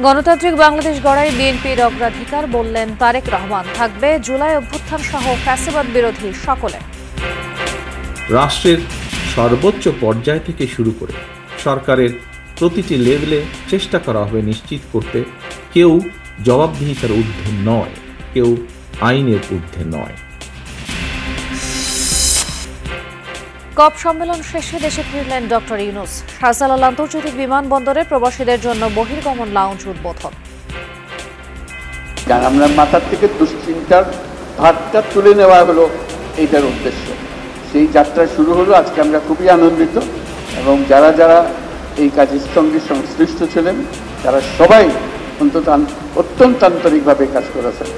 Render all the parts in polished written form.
গণতান্ত্রিক বাংলাদেশ গড়াই বিএনপির অগ্রাধিকার বললেন তারেক রহমান। থাকবে জুলাই অভ্যুত্থান সহ ফ্যাসিবাদ বিরোধী সকলে। রাষ্ট্রের সর্বোচ্চ পর্যায় থেকে শুরু করে সরকারের প্রতিটি লেভেলে চেষ্টা করা হবে নিশ্চিত করতে কেউ জবাবদিহিতার ঊর্ধ্বে নয়, কেউ আইনের ঊর্ধ্বে নয়। কপ সম্মেলন শেষে দেশে ফিরলেন ডক্টর ইউনূস। শাহজালাল আন্তর্জাতিক বিমানবন্দরে প্রবাসীদের জন্য বহির্গমন লাউঞ্জ উদ্বোধন। আমরা মাথার থেকে দুশ্চিন্তার ভারটা তুলে নেওয়া হলো এইটার উদ্দেশ্য। সেই যাত্রা শুরু হলো। আজকে আমরা খুবই আনন্দিত এবং যারা যারা এই কাজের সঙ্গে সংশ্লিষ্ট ছিলেন তারা সবাই অত্যন্ত আন্তরিকভাবে কাজ করেছেন।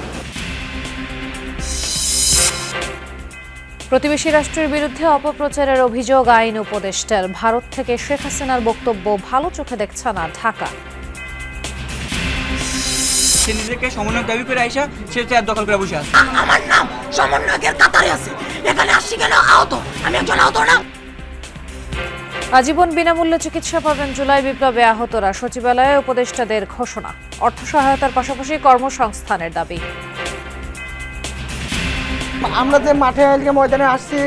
প্রতিবেশী রাষ্ট্রের বিরুদ্ধে অপপ্রচারের অভিযোগ আইন উপদেষ্টার। ভারত থেকে শেখ হাসিনার বক্তব্য ভালো চোখে দেখছে না ঢাকা। সে নিজেকে সমন্বয় দাবি করে আইসা সে চেয়ার দখল করে বসে আছে। আমার নাম সমন্বয়কের কাতারে আছে, এখানে আসছি কেন? আহত, আমি একজন আহত না। আজীবন বিনামূল্যে চিকিৎসা পাবেন জুলাই বিপ্লবে আহতরা। সচিবালয়ে উপদেষ্টাদের ঘোষণা। অর্থ সহায়তার পাশাপাশি কর্মসংস্থানের দাবি। আমরা যে মাঠে আজকে ময়দানে আসছি,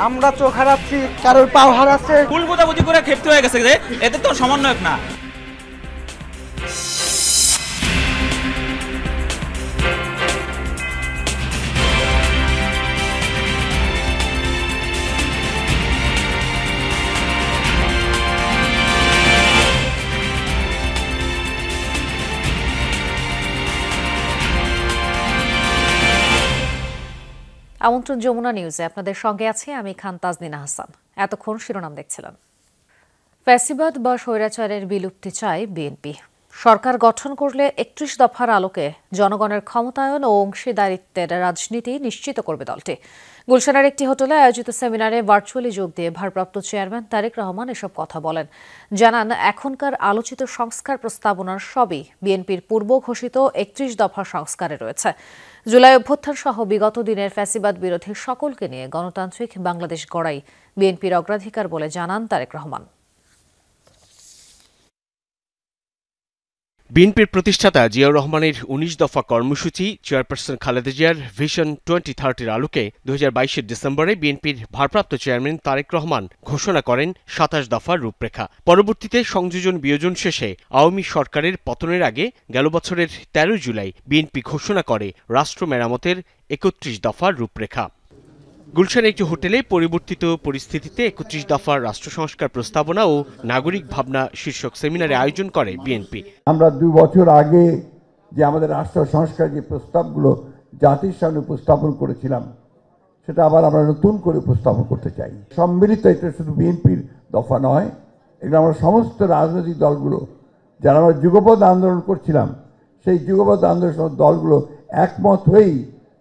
আমরা চোখ হারাচ্ছি, কারোর পাও হারাচ্ছে। ভুল বোঝাবুঝি করে ক্ষেপ্ত হয়ে গেছে যে এতে তো সমন্বয়ক না। আমন্ত্রণ যমুনা নিউজে আপনাদের সঙ্গে আছি আমি খান তাজনিনা হাসান। এতক্ষণ শিরোনাম দেখছিলেন। ফ্যাসিবাদ বা স্বৈরাচারের বিলুপ্তি চায় বিএনপি। সরকার গঠন করলে ৩১ দফার আলোকে জনগণের ক্ষমতায়ন ও অংশীদারিত্বের রাজনীতি নিশ্চিত করবে দলটি। গুলশানের একটি হোটেলে আয়োজিত সেমিনারে ভার্চুয়ালি যোগ দিয়ে ভারপ্রাপ্ত চেয়ারম্যান তারেক রহমান এসব কথা বলেন। জানান, এখনকার আলোচিত সংস্কার প্রস্তাবনার সবই বিএনপির পূর্ব ঘোষিত ৩১ দফা সংস্কারে রয়েছে। জুলাই অভ্যুত্থান সহ বিগত দিনের ফ্যাসিবাদ বিরোধী সকলকে নিয়ে গণতান্ত্রিক বাংলাদেশ গড়াই বিএনপির অগ্রাধিকার বলে জানান তারেক রহমান। বিএনপির প্রতিষ্ঠাতা জিয়াউর রহমানের ১৯ দফা কর্মসূচি, চেয়ারপারসন খালেদা জিয়ার ভিশন 2030-র আলোকে ২০২২ ডিসেম্বরে বিএনপির ভারপ্রাপ্ত চেয়ারম্যান তারেক রহমান ঘোষণা করেন ২৭ দফার রূপরেখা। পরবর্তীতে সংযোজন বিয়োজন শেষে আওয়ামী সরকারের পতনের আগে গেল বছরের ১৩ জুলাই বিএনপি ঘোষণা করে রাষ্ট্র মেরামতের ৩১ দফার রূপরেখা। গুলশানের একটি হোটেলে পরিবর্তিত পরিস্থিতিতে ৩১ দফার রাষ্ট্র সংস্কার প্রস্তাবনা ও নাগরিক ভাবনা শীর্ষক সেমিনারে আয়োজন করে বিএনপি। আমরা ২ বছর আগে যে আমাদের রাষ্ট্র সংস্কার যে প্রস্তাবগুলো জাতির সামনে উপস্থাপন করেছিলাম, সেটা আবার আমরা নতুন করে উপস্থাপন করতে চাই। সম্মিলিত, এটা শুধু বিএনপির দফা নয়, এগুলো আমরা সমস্ত রাজনৈতিক দলগুলো যারা আমরা যুগপৎ আন্দোলন করছিলাম, সেই যুগপৎ আন্দোলন দলগুলো একমত হয়েই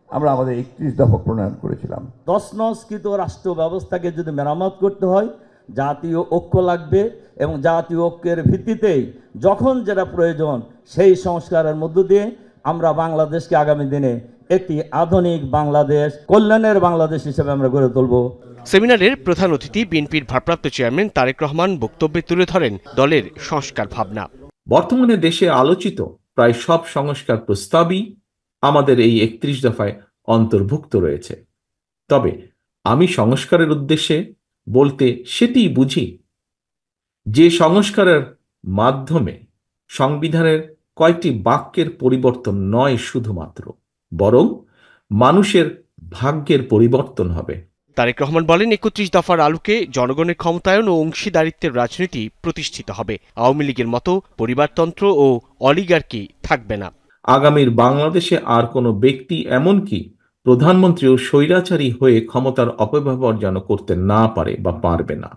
আমরা আমাদের ৩১ দফা প্রণয়ন করেছিলাম। সংস্কৃত রাষ্ট্র ব্যবস্থাকে যদি মেরামত করতে হয়, জাতীয় ঐক্য লাগবে এবং জাতীয় ঐক্যের ভিত্তিতেই যখন যেটা প্রয়োজন সেই সংস্কারের মধ্য দিয়ে আমরা বাংলাদেশকে আগামী দিনে একটি আধুনিক বাংলাদেশ, কল্যাণের বাংলাদেশ হিসেবে আমরা গড়ে তুলব। সেমিনারের প্রধান অতিথি বিএনপির ভারপ্রাপ্ত চেয়ারম্যান তারেক রহমান বক্তব্যে তুলে ধরেন দলের সংস্কার ভাবনা। বর্তমানে দেশে আলোচিত প্রায় সব সংস্কার প্রস্তাবই আমাদের এই ৩১ দফায় অন্তর্ভুক্ত রয়েছে। তবে আমি সংস্কারের উদ্দেশ্যে বলতে সেটিই বুঝি যে সংস্কারের মাধ্যমে সংবিধানের কয়েকটি বাক্যের পরিবর্তন নয় শুধুমাত্র, বরং মানুষের ভাগ্যের পরিবর্তন হবে। তারেক রহমান বলেন, ৩১ দফার আলোকে জনগণের ক্ষমতায়ন ও অংশীদারিত্বের রাজনীতি প্রতিষ্ঠিত হবে। আওয়ামী লীগের মতো পরিবারতন্ত্র ও অলিগার্কি থাকবে না। আগামীর বাংলাদেশে আর কোনো ব্যক্তি, এমনকি প্রধানমন্ত্রীও স্বৈরাচারী হয়ে ক্ষমতার অপব্যবহার যেন করতে না পারে বা পারবে না।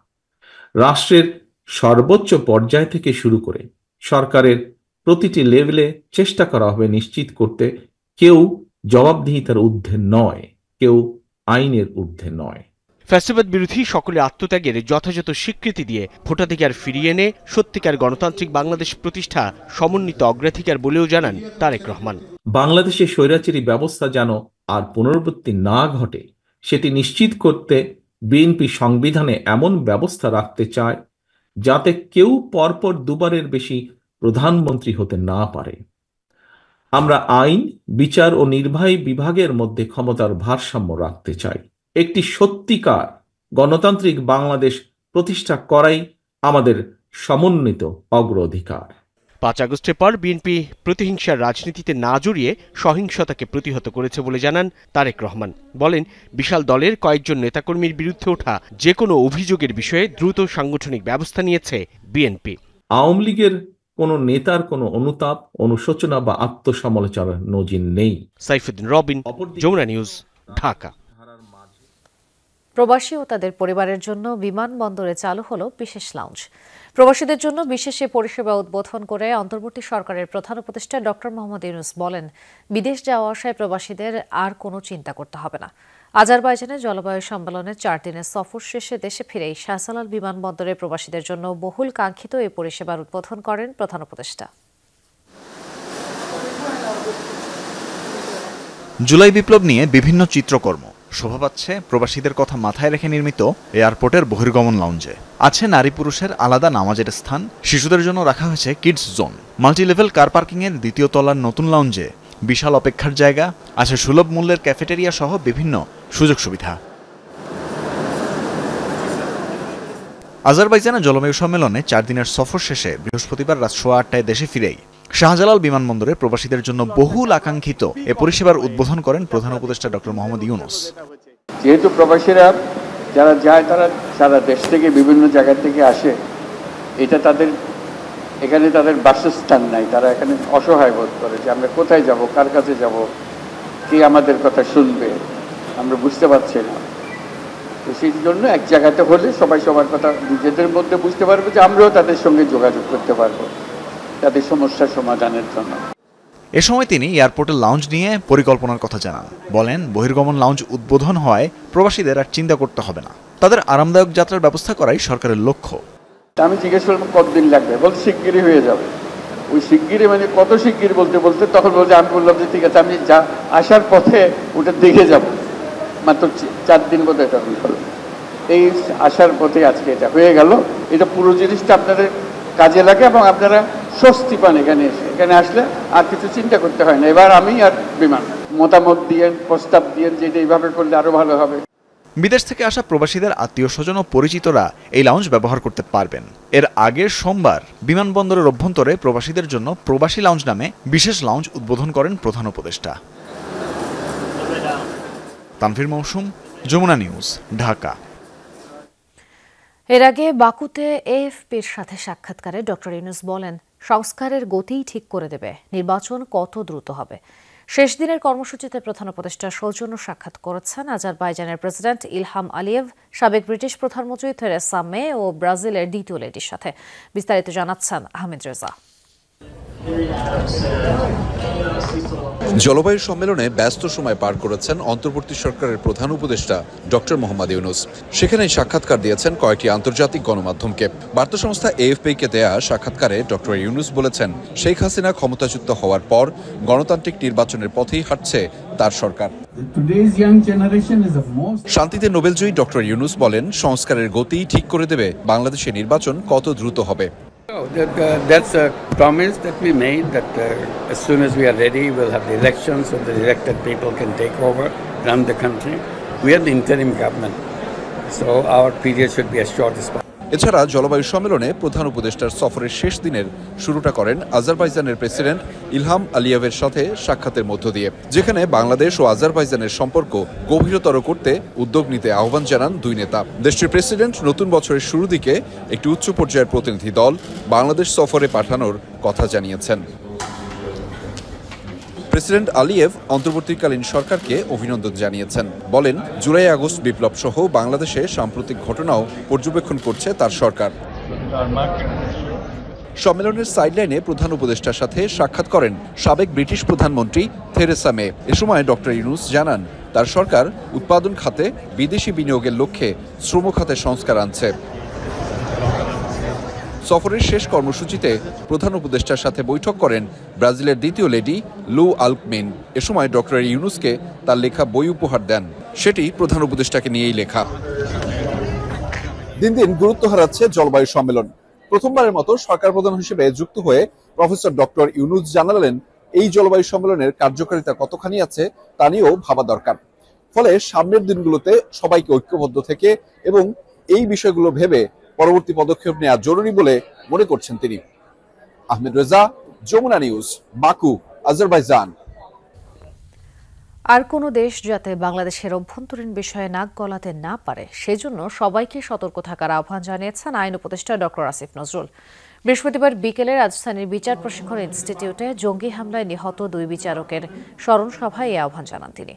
রাষ্ট্রের সর্বোচ্চ পর্যায় থেকে শুরু করে সরকারের প্রতিটি লেভেলে চেষ্টা করা হবে নিশ্চিত করতে কেউ জবাবদিহিতার ঊর্ধ্বে নয়, কেউ আইনের ঊর্ধ্বে নয়। ফ্যাসিবাদ বিরোধী সকলে আত্মত্যাগের যথাযথ স্বীকৃতি দিয়ে ভোটাধিকার ফিরিয়ে এনে সত্যিকার গণতান্ত্রিক বাংলাদেশ প্রতিষ্ঠা সমন্বিত অগ্রাধিকার বলেও জানান তারেক রহমান। বাংলাদেশে স্বৈরাচারী ব্যবস্থা যেন আর পুনরাবৃত্তি না ঘটে সেটি নিশ্চিত করতে বিএনপি সংবিধানে এমন ব্যবস্থা রাখতে চায় যাতে কেউ পরপর দুবারের বেশি প্রধানমন্ত্রী হতে না পারে। আমরা আইন, বিচার ও নির্বাহী বিভাগের মধ্যে ক্ষমতার ভারসাম্য রাখতে চাই। একটি সত্যিকার গণতান্ত্রিক বাংলাদেশ প্রতিষ্ঠা করাই আমাদের সমন্বিত অগ্রাধিকার। 5 আগস্টের পর বিএনপি প্রতিহিংসার রাজনীতিতে না জড়িয়ে সহিংসতাকে প্রতিহত করেছে বলে জানান তারেক রহমান। বলেন, বিশাল দলের কয়েকজন নেতাকর্মীর বিরুদ্ধে ওঠা যে কোনো অভিযোগের বিষয়ে দ্রুত সাংগঠনিক ব্যবস্থা নিয়েছে বিএনপি। আওয়ামী লীগের কোন নেতার কোনো অনুতাপ, অনুশোচনা বা আত্মসমালোচনার নজির নেই। সাইফুদ্দিন রবিন, যমুনা নিউজ, ঢাকা। প্রবাসী ও তাদের পরিবারের জন্য বিমানবন্দরে চালু হলো বিশেষ লাউঞ্জ। প্রবাসীদের জন্য বিশেষ এ পরিষেবা উদ্বোধন করে অন্তর্বর্তী সরকারের প্রধান উপদেষ্টা ডক্টর মোহাম্মদ ইউনূস বলেন, বিদেশ যাওয়া আসায় প্রবাসীদের আর কোনো চিন্তা করতে হবে না। আজারবাইজানে জলবায়ু সম্মেলনের 4 দিনের সফর শেষে দেশে ফিরেই শাহজালাল বিমানবন্দরে প্রবাসীদের জন্য বহুল কাঙ্ক্ষিত এই পরিষেবার উদ্বোধন করেন প্রধান উপদেষ্টা। জুলাই বিপ্লব নিয়ে বিভিন্ন চিত্রকর্ম শোভা পাচ্ছে প্রবাসীদের কথা মাথায় রেখে নির্মিত এয়ারপোর্টের বহির্গমন লাউঞ্জে। আছে নারী পুরুষের আলাদা নামাজের স্থান, শিশুদের জন্য রাখা হয়েছে কিডস জোন। মাল্টিলেভেল কার পার্কিংয়ের 2য় তলার নতুন লাউঞ্জে বিশাল অপেক্ষার জায়গা, আছে সুলভ মূল্যের ক্যাফেটেরিয়া সহ বিভিন্ন সুযোগ সুবিধা। আজারবাইজানে জলবায়ু সম্মেলনে 4 দিনের সফর শেষে বৃহস্পতিবার রাত 8:15টায় দেশে ফিরেই শাহজালাল বিমানবন্দরে প্রবাসীদের জন্য বহুল আকাঙ্ক্ষিত এ পরিষেবার উদ্বোধন করেন প্রধান উপদেষ্টা ডক্টর মোহাম্মদ ইউনূস। যেহেতু প্রবাসীরা যারা যায় তারা সারা দেশ থেকে বিভিন্ন জায়গা থেকে আসে, এটা তাদের এখানে তাদের বাসস্থান নাই, তারা এখানে অসহায় বোধ করে যে আমরা কোথায় যাব, কার কাছে যাব, কে আমাদের কথা শুনবে, আমরা বুঝতে পারছি না। তো সেই জন্য এক জায়গাতে হলে সবাই সবার কথা নিজেদের মধ্যে বুঝতে পারবে, যে আমরাও তাদের সঙ্গে যোগাযোগ করতে পারবো তাদের সমস্যা সমাধানের জন্য। এ সময় তিনি এয়ারপোর্টের লাউঞ্জ নিয়ে পরিকল্পনার কথা জানান। বলেন, বহির্গমন লাউঞ্জ উদ্বোধন হওয়ায় প্রবাসীদের আর চিন্তা করতে হবে না, তাদের আরামদায়ক যাত্রার ব্যবস্থা করাই সরকারের লক্ষ্য। আমি জিজ্ঞেস করলাম কতদিন লাগবে, বলতে শিগগিরই হয়ে যাবে। ওই শিগগিরই মানে কত শিগগির বলতে বলতে তখন বলছে, আমি বললাম যে ঠিক আছে, আমি যা আসার পথে ওটা দেখে যাব। মাত্র 4 দিন বোধ এটা হলো, এই আসার পথে আজকে এটা হয়ে গেল। এটা পুরো জিনিসটা আপনাদের কাজে লাগে এবং আপনারা স্বস্তি পান এখানে এসে। এখানে আসলে আর কিছু চিন্তা করতে হয় না। এবার আমি আর বিমান মতামত দিয়ে প্রস্তাব দিয়ে যেটা এইভাবে করলে আরো ভালো হবে। বিদেশ থেকে আসা প্রবাসীদের আত্মীয় স্বজন ও পরিচিতরা এই লাউঞ্জ ব্যবহার করতে পারবেন। এর আগের সোমবার বিমানবন্দরের অভ্যন্তরে প্রবাসীদের জন্য প্রবাসী লাউঞ্জ নামে বিশেষ লাউঞ্জ উদ্বোধন করেন প্রধান উপদেষ্টা। তানভীর মৌসুম, যমুনা নিউজ, ঢাকা। এর আগে বাকুতে এএফপির সাথে সাক্ষাৎকারে ডক্টর ইউনূস বলেন, সংস্কারের গতিই ঠিক করে দেবে নির্বাচন কত দ্রুত হবে। শেষ দিনের কর্মসূচিতে প্রধান উপদেষ্টা সৌজন্য সাক্ষাৎ করেছেন আজারবাইজানের প্রেসিডেন্ট ইলহাম আলিয়েভ, সাবেক ব্রিটিশ প্রধানমন্ত্রী থেরেসা মে ও ব্রাজিলের দ্বিতীয় লেডির সাথে। বিস্তারিত জানাচ্ছেন আহমেদ রেজা। জলবায়ু সম্মেলনে ব্যস্ত সময় পার করেছেন অন্তর্বর্তী সরকারের প্রধান উপদেষ্টা ডক্টর মোহাম্মদ ইউনূস। সেখানে সাক্ষাৎকার দিয়েছেন কয়েকটি আন্তর্জাতিক গণমাধ্যমকে। বার্তা সংস্থা এএফপিকে দেয়া সাক্ষাৎকারে ডক্টর ইউনূস বলেছেন, শেখ হাসিনা ক্ষমতাচ্যুত হওয়ার পর গণতান্ত্রিক নির্বাচনের পথেই হাঁটছে তার সরকার। শান্তিতে নোবেলজয়ী ডক্টর ইউনূস বলেন, সংস্কারের গতি ঠিক করে দেবে বাংলাদেশের নির্বাচন কত দ্রুত হবে। That's a promise that we made, that as soon as we are ready, we'll have the elections so the elected people can take over, run the country. We are the interim government, so our period should be as short as possible. এছাড়া জলবায়ু সম্মেলনে প্রধান উপদেষ্টার সফরের শেষ দিনের শুরুটা করেন আজারবাইজানের প্রেসিডেন্ট ইলহাম আলিয়েভের সাথে সাক্ষাতের মধ্য দিয়ে, যেখানে বাংলাদেশ ও আজারবাইজানের সম্পর্ক গভীরতর করতে উদ্যোগ নিতে আহ্বান জানান দুই নেতা। দেশটির প্রেসিডেন্ট নতুন বছরের শুরুর দিকে একটি উচ্চ পর্যায়ের প্রতিনিধি দল বাংলাদেশ সফরে পাঠানোর কথা জানিয়েছেন। প্রেসিডেন্ট আলিয়েভ অন্তর্বর্তীকালীন সরকারকে অভিনন্দন জানিয়েছেন। বলেন, জুলাই আগস্ট বিপ্লব সহ বাংলাদেশে সাম্প্রতিক ঘটনাও পর্যবেক্ষণ করছে তার সরকার। সম্মেলনের সাইডলাইনে প্রধান উপদেষ্টার সাথে সাক্ষাৎ করেন সাবেক ব্রিটিশ প্রধানমন্ত্রী থেরেসা মে। এ সময় ডক্টর ইউনূস জানান, তার সরকার উৎপাদন খাতে বিদেশি বিনিয়োগের লক্ষ্যে শ্রম খাতে সংস্কার আনছে। সফরের শেষ কর্মসূচিতে প্রধান উপদেষ্টার সাথে বৈঠক করেন ব্রাজিলের দ্বিতীয় লেডি লু আলকমিন। এ সময় ডক্টর ইউনূসকে তার লেখা বই উপহার দেন। সেটি প্রধান উপদেষ্টাকে নিয়েই লেখা। দিন দিন গুরুত্ব হারাচ্ছে জলবায়ু সম্মেলন। প্রথমবারের মতো সরকার প্রধান হিসেবে যুক্ত হয়ে প্রফেসর ডক্টর ইউনূস জানালেন এই জলবায়ু সম্মেলনের কার্যকারিতা কতখানি আছে তা নিয়েও ভাবা দরকার। ফলে সামনের দিনগুলোতে সবাইকে ঐক্যবদ্ধ থেকে এবং এই বিষয়গুলো ভেবে পরবর্তী পদক্ষেপ নেওয়া জরুরি বলে মনে করছেন তিনি। Ahmed Reza, Jamuna news, Baku, Azerbaijan. আর কোনো দেশ যাতে বাংলাদেশের অভ্যন্তরীণ বিষয়ে নাক গলাতে না পারে সেজন্য সবাইকে সতর্ক থাকার আহ্বান জানিয়েছেন আইন উপদেষ্টা ডক্টর আসিফ নজরুল। বৃহস্পতিবার বিকেলে রাজধানীর বিচার প্রশিক্ষণ ইনস্টিটিউটে জঙ্গি হামলায় নিহত 2 বিচারকের স্মরণ সভায় এই আহ্বান জানান তিনি।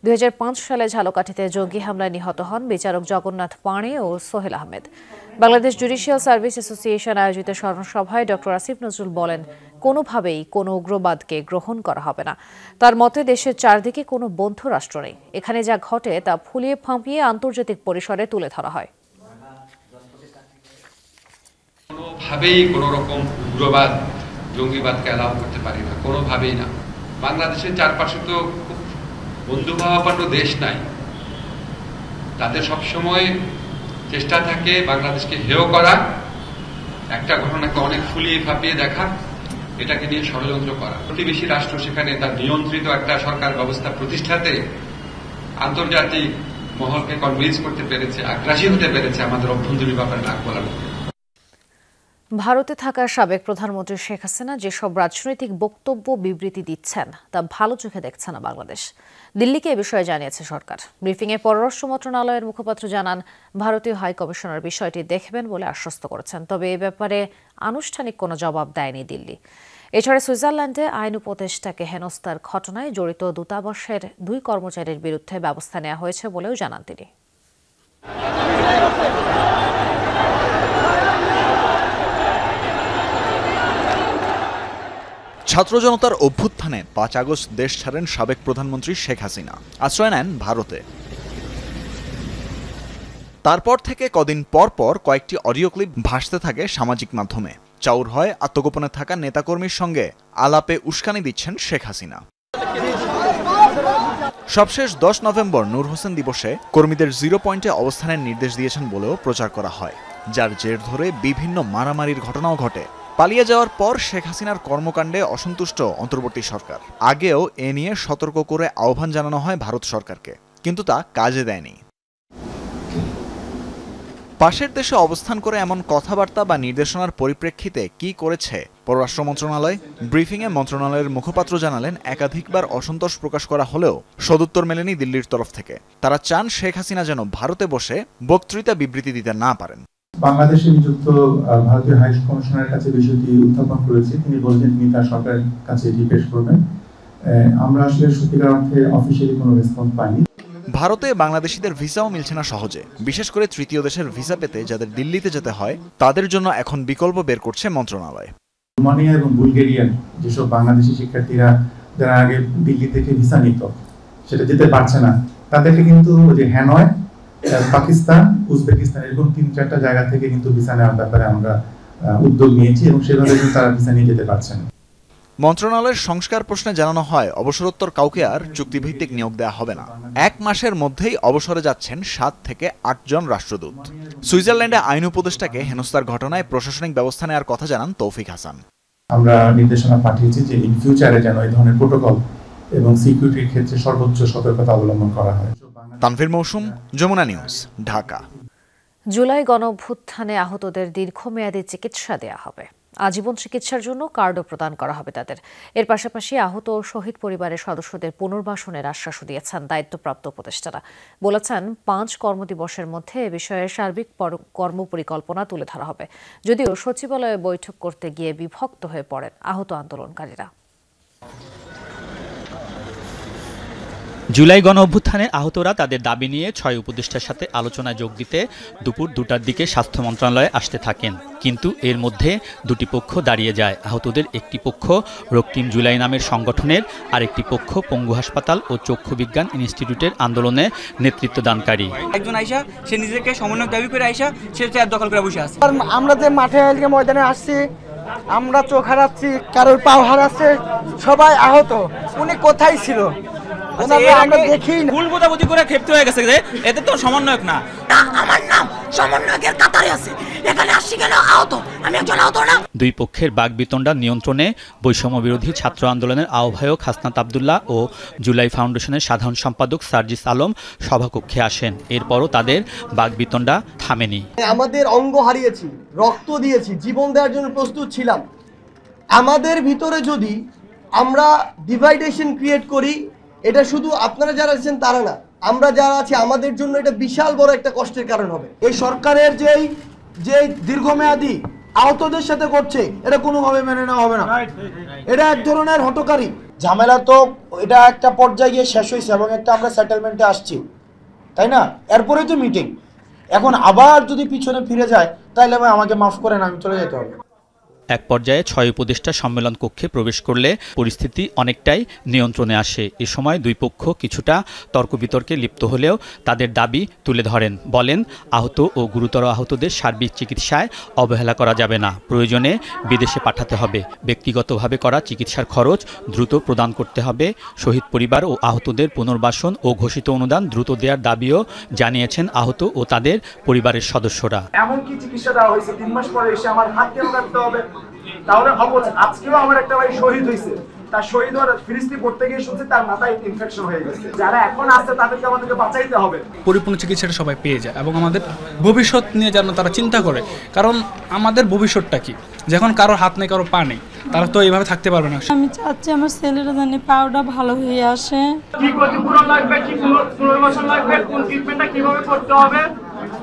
2005 সালে ঝালকাঠিতে জঙ্গি হামলায় নিহত হন বিচারক জগন্নাথ পাঁড়ে ও Sohel Ahmed. Bangladesh judicial service association আয়োজিত স্মরণ সভায় ডক্টর আসিফ নজরুল বলেন, কোনোভাবেই কোনো উগ্রবাদকে গ্রহণ করা হবে না। তার মতে দেশের চারদিকে কোনো বন্ধু রাষ্ট্র নেই, এখানে যা ঘটে তা ফুলিয়ে ফাঁপিয়ে আন্তর্জাতিক পরিসরে তুলে ধরা হয়। কোনোভাবেই কোনো রকম উগ্রবাদ জঙ্গিবাদকে অ্যালাউ করতে পারি না, কোনোভাবেই না। বাংলাদেশের চারপাশে তো খুব বন্ধুভাবাপন্ন দেশ নাই, তাদের সবসময় চেষ্টা থাকে বাংলাদেশকে হেয় করা, একটা ঘটনাকে অনেক ফুলিয়ে ফাঁপিয়ে দেখা, এটাকে নিয়ে ষড়যন্ত্র করা। প্রতিবেশী রাষ্ট্র সেখানে তার নিয়ন্ত্রিত একটা সরকার ব্যবস্থা প্রতিষ্ঠাতে আন্তর্জাতিক মহলকে কনভিন্স করতে পেরেছে, আগ্রাসী হতে পেরেছে আমাদের অভ্যন্তরীণ ব্যাপারে নাক গলার উপরে। ভারতে থাকা সাবেক প্রধানমন্ত্রী শেখ হাসিনা যেসব রাজনৈতিক বক্তব্য বিবৃতি দিচ্ছেন তা ভালো চোখে দেখছে না বাংলাদেশ। দিল্লিকে এ বিষয়ে জানিয়েছে সরকার। ব্রিফিংয়ে পররাষ্ট্র মন্ত্রণালয়ের মুখপাত্র জানান, ভারতীয় হাই কমিশনার বিষয়টি দেখবেন বলে আশ্বস্ত করেছেন, তবে এ ব্যাপারে আনুষ্ঠানিক কোনো জবাব দেয়নি দিল্লি। এছাড়া সুইজারল্যান্ডে আইন উপদেষ্টাকে হেনস্থার ঘটনায় জড়িত দূতাবাসের 2 কর্মচারীর বিরুদ্ধে ব্যবস্থা নেওয়া হয়েছে বলেও জানান তিনি। ছাত্র জনতার অভ্যুত্থানে 5 আগস্ট দেশ ছাড়েন সাবেক প্রধানমন্ত্রী শেখ হাসিনা, আশ্রয় নেন ভারতে। তারপর থেকে কদিন পর পর কয়েকটি অডিও ক্লিপ ভাসতে থাকে সামাজিক মাধ্যমে। চাউর হয় আত্মগোপনে থাকা নেতাকর্মীর সঙ্গে আলাপে উস্কানি দিচ্ছেন শেখ হাসিনা। সবশেষ 10 নভেম্বর নূর হোসেন দিবসে কর্মীদের 0 পয়েন্টে অবস্থানের নির্দেশ দিয়েছেন বলেও প্রচার করা হয়, যার জের ধরে বিভিন্ন মারামারির ঘটনাও ঘটে। পালিয়ে যাওয়ার পর শেখ হাসিনার কর্মকাণ্ডে অসন্তুষ্ট অন্তর্বর্তী সরকার। আগেও এ নিয়ে সতর্ক করে আহ্বান জানানো হয় ভারত সরকারকে, কিন্তু তা কাজে দেয়নি। পাশের দেশে অবস্থান করে এমন কথাবার্তা বা নির্দেশনার পরিপ্রেক্ষিতে কি করেছে পররাষ্ট্র মন্ত্রণালয়? ব্রিফিংয়ে মন্ত্রণালয়ের মুখপাত্র জানালেন, একাধিকবার অসন্তোষ প্রকাশ করা হলেও সদুত্তর মেলেনি দিল্লির তরফ থেকে। তারা চান শেখ হাসিনা যেন ভারতে বসে বক্তৃতা বিবৃতি দিতে না পারেন। বাংলাদেশে নিযুক্ত ভারতীয় হাই কমিশনারের কাছে বিষয়টি উত্থাপন করেছে, তিনি বলছেন তিনি তার সরকারের কাছে এটি পেশ করবেন। আমরা আসলে সত্যিকার অর্থে অফিসিয়ালি কোনো রেসপন্স পাইনি। ভারতে বাংলাদেশিদের ভিসাও মিলছে না সহজে, বিশেষ করে তৃতীয় দেশের ভিসা পেতে যাদের দিল্লিতে যেতে হয় তাদের জন্য এখন বিকল্প বের করছে মন্ত্রণালয়। রোমানিয়া এবং বুলগেরিয়ান যেসব বাংলাদেশি শিক্ষার্থীরা যারা আগে দিল্লি থেকে ভিসা নিত সেটা যেতে পারছে না, তাদেরকে কিন্তু যে হ্যানয়, পাকিস্তান, উজবেকিস্তান এরকম 3-4টা জায়গা থেকে কিন্তু ভিসা নেওয়ার ব্যাপারে আমরা উদ্যোগ নিয়েছি এবং সেভাবে কিন্তু তারা ভিসা নিয়ে যেতে পারছেন। মন্ত্রণালয়ের সংস্কার প্রশ্নে জানানো হয়, অবসরোত্তর কাউকে আর চুক্তিভিত্তিক নিয়োগ দেওয়া হবে না। 1 মাসের মধ্যেই অবসরে যাচ্ছেন 7 থেকে 8 জন রাষ্ট্রদূত। সুইজারল্যান্ডে আইন উপদেষ্টাকে হেনস্থার ঘটনায় প্রশাসনিক ব্যবস্থা নেওয়ার কথা জানান তৌফিক হাসান। আমরা নির্দেশনা পাঠিয়েছি যে ইন ফিউচারে যেন এই ধরনের প্রোটোকল এবং সিকিউরিটির ক্ষেত্রে সর্বোচ্চ সতর্কতা অবলম্বন করা হয়। তানভীর মৌসুম, যমুনা নিউজ, ঢাকা। জুলাই গণঅভ্যুত্থানে আহতদের দীর্ঘমেয়াদী চিকিৎসা দেয়া হবে। আজীবন চিকিৎসার জন্য কার্ডও প্রদান করা হবে তাদের। এর পাশাপাশি আহত ও শহীদ পরিবারের সদস্যদের পুনর্বাসনের আশ্বাসও দিয়েছেন দায়িত্বপ্রাপ্ত উপদেষ্টারা। বলেছেন, 5 কর্মদিবসের মধ্যে এ বিষয়ে সার্বিক কর্মপরিকল্পনা তুলে ধরা হবে। যদিও সচিবালয়ে বৈঠক করতে গিয়ে বিভক্ত হয়ে পড়েন আহত আন্দোলনকারীরা। জুলাই গণঅভ্যুত্থানে আহতরা তাদের দাবি নিয়ে 6 উপদেষ্টার সাথে আলোচনায় যোগ দিতে দুপুর 2টার দিকে স্বাস্থ্য মন্ত্রণালয়ে আসতে থাকেন, কিন্তু এর মধ্যে 2টি পক্ষ দাঁড়িয়ে যায়। আহতদের একটি পক্ষ রক্তিম জুলাই নামের সংগঠনের, আর একটি পক্ষ পঙ্গু হাসপাতাল ও চক্ষু বিজ্ঞান ইনস্টিটিউটের আন্দোলনে নেতৃত্ব দানকারী। একজন আইসা সে নিজেকে সমন্বয় দাবি করে আইসা সে চেয়ার দখল করে বসে আছে। আমরা যে মাঠে ময়দানে আসছি, আমরা চোখ হারাচ্ছি, কারোর পাও হারাচ্ছে, সবাই আহত। উনি কোথায় ছিল ভুল বোঝাবুঝি করে ক্ষেপ্ত হয়ে গেছে যে এদের তো সমন্বয়ক না। আমার নাম সমন্বয়কের কাতারে আছে, এখানে আসছি কেন আহত, আমি একজন আহত না। দুই পক্ষের বাগবিতণ্ডা নিয়ন্ত্রণে বৈষম্য বিরোধী ছাত্র আন্দোলনের আহ্বায়ক হাসনাত আব্দুল্লাহ ও জুলাই ফাউন্ডেশনের সাধারণ সম্পাদক সার্জিস আলম সভাকক্ষে আসেন। এরপরও তাদের বাগবিতণ্ডা থামেনি। আমাদের অঙ্গ হারিয়েছি, রক্ত দিয়েছি, জীবন দেওয়ার জন্য প্রস্তুত ছিলাম। আমাদের ভিতরে যদি আমরা ডিভাইডেশন ক্রিয়েট করি, এটা শুধু আপনারা যারা আছেন তারা না, আমরা যারা আছি আমাদের জন্য এটা বিশাল বড় একটা কষ্টের কারণ হবে। এই সরকারের যে দীর্ঘমেয়াদী আহতদের সাথে করছে, এটা কোনোভাবে মেনে নেওয়া হবে না। এটা এক ধরনের হঠকারী ঝামেলা। তো এটা একটা পর্যায়ে গিয়ে শেষ হয়েছে এবং একটা আমরা সেটেলমেন্টে আসছি, তাই না? এরপরেই তো মিটিং। এখন আবার যদি পিছনে ফিরে যায় তাহলে ভাই আমাকে মাফ করেন, আমি চলে যেতে হবে। এক পর্যায়ে 6 উপদেষ্টা সম্মেলন কক্ষে প্রবেশ করলে পরিস্থিতি অনেকটাই নিয়ন্ত্রণে আসে। এ সময় দুই পক্ষ কিছুটা তর্ক বিতর্কে লিপ্ত হলেও তাদের দাবি তুলে ধরেন। বলেন, আহত ও গুরুতর আহতদের সার্বিক চিকিৎসায় অবহেলা করা যাবে না, প্রয়োজনে বিদেশে পাঠাতে হবে। ব্যক্তিগতভাবে করা চিকিৎসার খরচ দ্রুত প্রদান করতে হবে। শহীদ পরিবার ও আহতদের পুনর্বাসন ও ঘোষিত অনুদান দ্রুত দেওয়ার দাবিও জানিয়েছেন আহত ও তাদের পরিবারের সদস্যরা। এমনকি চিকিৎসা দেওয়া হয়েছে 3 মাস পরে এসে আমার হাত কেন কাটতে হবে? তাহলে আজকেও আমার একটা ভাই শহীদ হয়েছে, তার শহীদ হওয়ার ফিরিস্তি পড়তে গিয়ে শুনছে তার মাথায় ইনফেকশন হয়ে গেছে। যারা এখন আসছে তাদেরকে আমাদেরকে বাঁচাইতে হবে। পরিপূর্ণ চিকিৎসাটা সবাই পেয়ে যায় এবং আমাদের ভবিষ্যৎ নিয়ে যেন তারা চিন্তা করে, কারণ আমাদের ভবিষ্যৎটা কি, যখন কারোর হাত নেই কারোর পা নেই, তারা তো এইভাবে থাকতে পারবে না। আমি চাচ্ছি আমার ছেলেরা জানি পাউডার ভালো হয়ে আসে। কি ক্ষতিপূরণ লাগবে, কি পুনর্বাসন লাগবে, কোন ট্রিটমেন্টটা কিভাবে করতে হবে,